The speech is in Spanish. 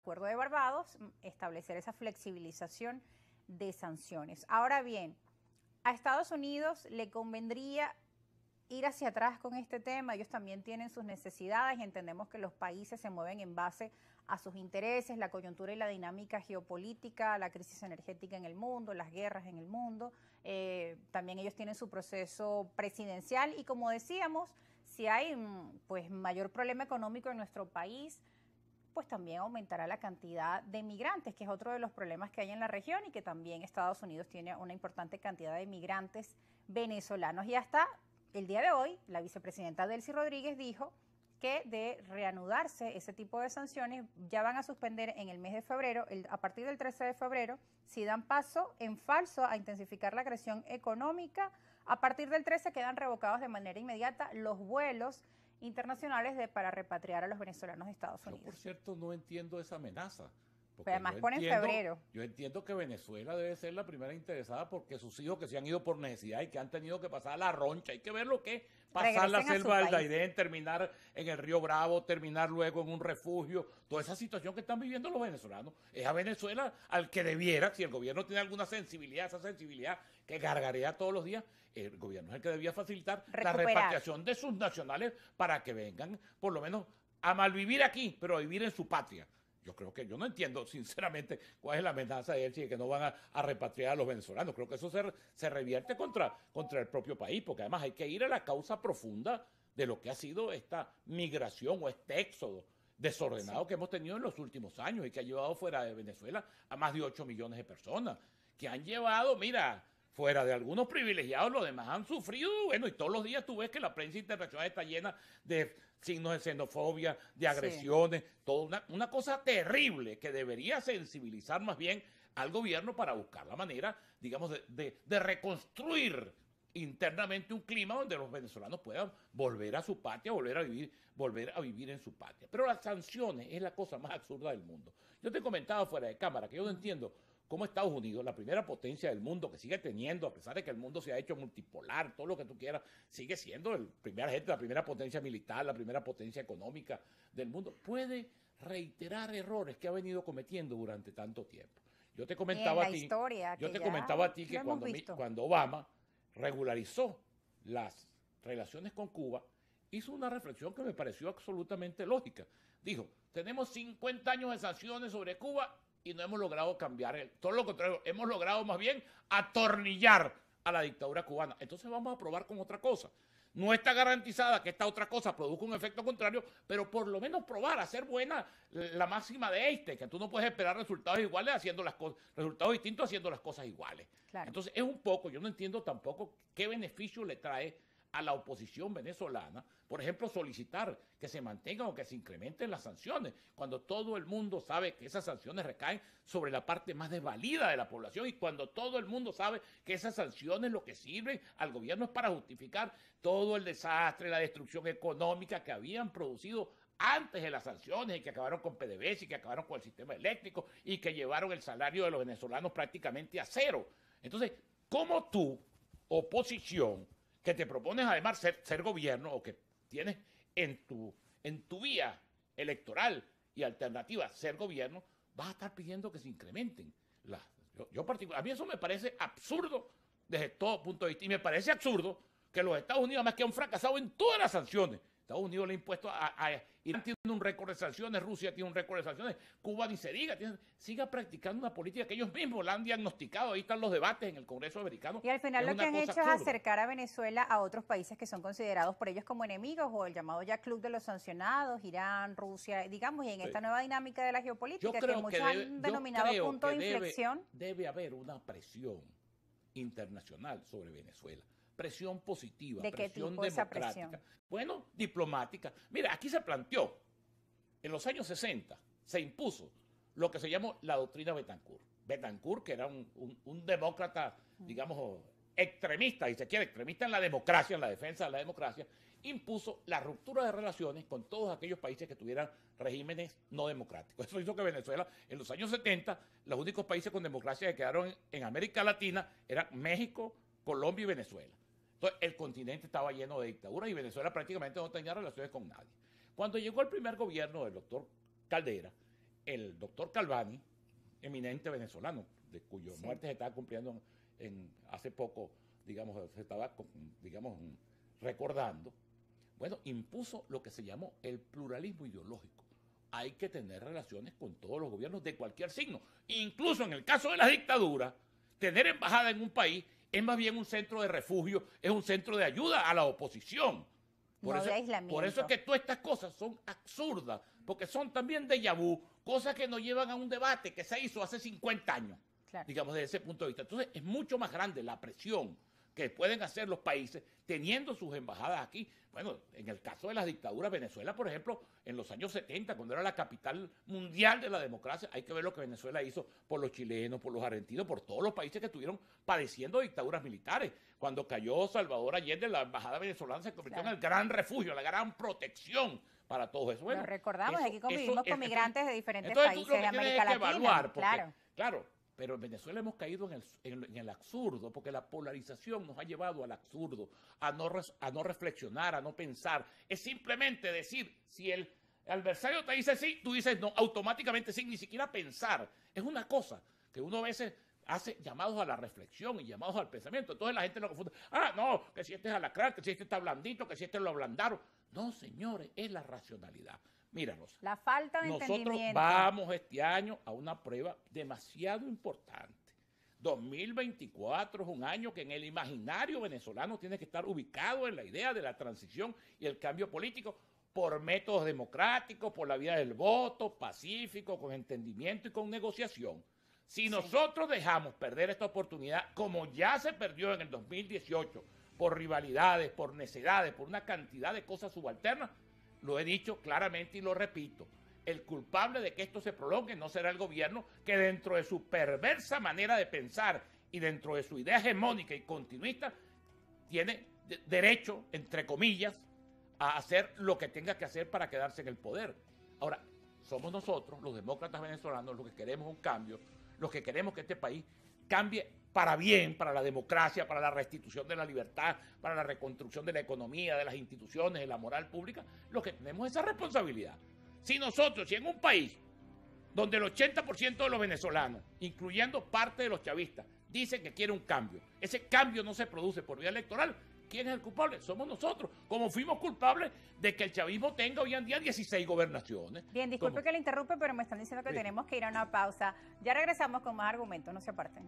acuerdo de Barbados, establecer esa flexibilización de sanciones. Ahora bien, a Estados Unidos le convendría ir hacia atrás con este tema. Ellos también tienen sus necesidades y entendemos que los países se mueven en base a sus intereses, la coyuntura y la dinámica geopolítica, la crisis energética en el mundo, las guerras en el mundo. También ellos tienen su proceso presidencial y, como decíamos, si hay pues mayor problema económico en nuestro país, pues también aumentará la cantidad de migrantes, que es otro de los problemas que hay en la región y que también Estados Unidos tiene una importante cantidad de migrantes venezolanos. Y hasta el día de hoy, la vicepresidenta Delcy Rodríguez dijo que de reanudarse ese tipo de sanciones ya van a suspender en el mes de febrero, a partir del 13 de febrero, si dan paso en falso a intensificar la agresión económica. A partir del 13 quedan revocados de manera inmediata los vuelos internacionales para repatriar a los venezolanos de Estados Unidos. Yo, por cierto, no entiendo esa amenaza. Pero además ponen febrero. Yo entiendo que Venezuela debe ser la primera interesada porque sus hijos que se han ido por necesidad y que han tenido que pasar la roncha, hay que ver lo que es pasar la selva del Dairén, terminar en el Río Bravo, terminar luego en un refugio, toda esa situación que están viviendo los venezolanos. Es a Venezuela al que debiera, si el gobierno tiene alguna sensibilidad, esa sensibilidad que gargarea todos los días, el gobierno es el que debía facilitar la repatriación de sus nacionales para que vengan, por lo menos, a malvivir aquí, pero a vivir en su patria. Yo no entiendo sinceramente cuál es la amenaza de él si es que no van a repatriar a los venezolanos. Creo que eso se revierte contra el propio país, porque además hay que ir a la causa profunda de lo que ha sido esta migración o este éxodo desordenado que hemos tenido en los últimos años y que ha llevado fuera de Venezuela a más de 8 millones de personas, que han llevado, mira, fuera de algunos privilegiados, los demás han sufrido, bueno, y todos los días tú ves que la prensa internacional está llena de signos de xenofobia, de agresiones, toda una cosa terrible que debería sensibilizar más bien al gobierno para buscar la manera, digamos, de reconstruir internamente un clima donde los venezolanos puedan volver a su patria, volver a vivir en su patria. Pero las sanciones es la cosa más absurda del mundo. Yo te comentaba fuera de cámara que yo no entiendo cómo Estados Unidos, la primera potencia del mundo, que sigue teniendo, a pesar de que el mundo se ha hecho multipolar, todo lo que tú quieras, sigue siendo la primera potencia militar, la primera potencia económica del mundo, puede reiterar errores que ha venido cometiendo durante tanto tiempo. Yo te comentaba a ti que cuando Obama regularizó las relaciones con Cuba, hizo una reflexión que me pareció absolutamente lógica. Dijo, tenemos 50 años de sanciones sobre Cuba y no hemos logrado cambiar, todo lo contrario, hemos logrado más bien atornillar a la dictadura cubana. Entonces vamos a probar con otra cosa. No está garantizada que esta otra cosa produzca un efecto contrario, pero por lo menos probar, hacer buena la máxima de Einstein, que tú no puedes esperar resultados iguales haciendo las cosas, resultados distintos haciendo las cosas iguales. Claro. Entonces es un poco, yo no entiendo tampoco qué beneficio le trae a la oposición venezolana, por ejemplo, solicitar que se mantengan o que se incrementen las sanciones, cuando todo el mundo sabe que esas sanciones recaen sobre la parte más desvalida de la población y cuando todo el mundo sabe que esas sanciones lo que sirven al gobierno es para justificar todo el desastre, la destrucción económica que habían producido antes de las sanciones y que acabaron con PDVSA y que acabaron con el sistema eléctrico y que llevaron el salario de los venezolanos prácticamente a cero. Entonces, ¿cómo tú, oposición, que te propones además ser gobierno o que tienes en tu vía electoral y alternativa ser gobierno, vas a estar pidiendo que se incrementen las... A mí eso me parece absurdo desde todo punto de vista y me parece absurdo que los Estados Unidos, además que han fracasado en todas las sanciones, Estados Unidos le ha impuesto Irán tiene un récord de sanciones, Rusia tiene un récord de sanciones, Cuba ni se diga, siga practicando una política que ellos mismos la han diagnosticado, ahí están los debates en el Congreso americano. Y al final lo que han hecho es acercar a Venezuela a otros países que son considerados por ellos como enemigos o el llamado ya club de los sancionados, Irán, Rusia, digamos, y en esta nueva dinámica de la geopolítica que muchos han denominado punto de inflexión. Debe haber una presión internacional sobre Venezuela. Presión positiva, ¿de qué presión tipo democrática, esa presión? Bueno, diplomática. Mira, aquí se planteó, en los años 60, se impuso lo que se llamó la doctrina Betancourt. Betancourt, que era un demócrata, digamos, extremista, y se quiere, extremista en la democracia, en la defensa de la democracia, impuso la ruptura de relaciones con todos aquellos países que tuvieran regímenes no democráticos. Eso hizo que Venezuela, en los años 70, los únicos países con democracia que quedaron en América Latina eran México, Colombia y Venezuela. Entonces, el continente estaba lleno de dictaduras y Venezuela prácticamente no tenía relaciones con nadie. Cuando llegó el primer gobierno del doctor Caldera, el doctor Calvani, eminente venezolano, de cuya muerte se estaba cumpliendo hace poco, digamos, se estaba, digamos, recordando, bueno, impuso lo que se llamó el pluralismo ideológico. Hay que tener relaciones con todos los gobiernos de cualquier signo. Incluso en el caso de la dictadura, tener embajada en un país es más bien un centro de refugio, es un centro de ayuda a la oposición. Por eso es que todas estas cosas son absurdas, porque son también déjà vu, cosas que nos llevan a un debate que se hizo hace 50 años, digamos, desde ese punto de vista. Entonces, es mucho más grande la presión que pueden hacer los países teniendo sus embajadas aquí. Bueno, en el caso de las dictaduras, Venezuela, por ejemplo, en los años 70, cuando era la capital mundial de la democracia, hay que ver lo que Venezuela hizo por los chilenos, por los argentinos, por todos los países que estuvieron padeciendo dictaduras militares. Cuando cayó Salvador Allende, la embajada venezolana se convirtió en el gran refugio, la gran protección para todo eso. Bueno, lo recordamos, aquí convivimos con migrantes de diferentes países de América Latina. Evaluar, porque, claro, pero en Venezuela hemos caído en el absurdo, porque la polarización nos ha llevado al absurdo, a no reflexionar, a no pensar. Es simplemente decir, si el adversario te dice sí, tú dices no, automáticamente sin ni siquiera pensar. Es una cosa que uno a veces hace llamados a la reflexión y llamados al pensamiento. Entonces la gente lo confunde. Ah, no, que si este es alacrán, que si este está blandito, que si este lo ablandaron. No, señores, es la racionalidad. Míranos. La falta de entendimiento. Nosotros vamos este año a una prueba demasiado importante. 2024 es un año que en el imaginario venezolano tiene que estar ubicado en la idea de la transición y el cambio político por métodos democráticos, por la vía del voto, pacífico, con entendimiento y con negociación. Si nosotros dejamos perder esta oportunidad, como ya se perdió en el 2018, por rivalidades, por necedades, por una cantidad de cosas subalternas, lo he dicho claramente y lo repito, el culpable de que esto se prolongue no será el gobierno, que dentro de su perversa manera de pensar y dentro de su idea hegemónica y continuista, tiene derecho, entre comillas, a hacer lo que tenga que hacer para quedarse en el poder. Ahora, somos nosotros, los demócratas venezolanos, los que queremos un cambio, los que queremos que este país cambie para bien, para la democracia, para la restitución de la libertad, para la reconstrucción de la economía, de las instituciones, de la moral pública, los que tenemos esa responsabilidad. Si nosotros, si en un país donde el 80% de los venezolanos, incluyendo parte de los chavistas, dicen que quiere un cambio, ese cambio no se produce por vía electoral, ¿quién es el culpable? Somos nosotros, como fuimos culpables de que el chavismo tenga hoy en día 16 gobernaciones. Bien, disculpe que le interrumpe, pero me están diciendo que tenemos que ir a una pausa. Ya regresamos con más argumentos, no se aparten.